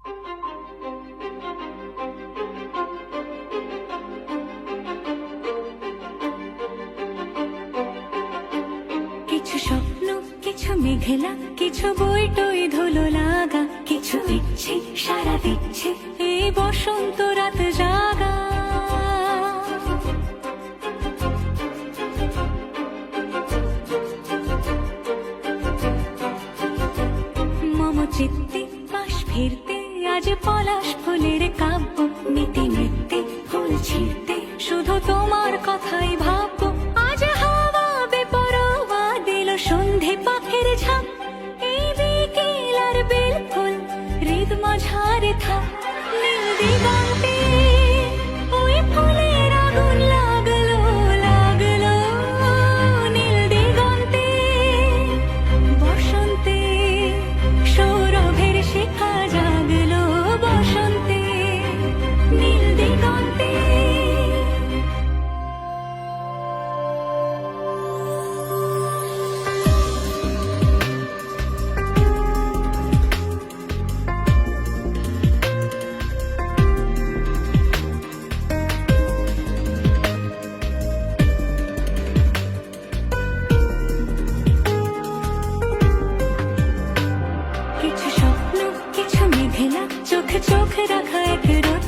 কিছু স্বপ্ন, কিছু মেঘলা, কিছু বই টই ধুলো লাগা, কিছু ইচ্ছে সারা দিচ্ছে এই বসন্ত রাত জাগা। মম চিত্তে পাশ ফিরতে আজ পলাশ ফুলের কাব্য, নীতি নৃত্যে ফুল ছিঁড়তে শুধু তোমার কথাই ভাববো। আজ হাওয়া বেপরোয়া দিল সন্ধে পাখির ঝাঁক, এই বিকেল আর বেল ফুল হৃদ মাঝারে থাক। নীল দিগন্তে ওই ফুলের আগুন লাগলো লাগলো, নীল দিগন্তে বসন্তে সৌরভের শিখা জাগলো, বসন্তে নীল দিগন্তে। কিছু স্বপ্ন, কিছু মেঘলা, চোখে চোখে রাখা এক রোদ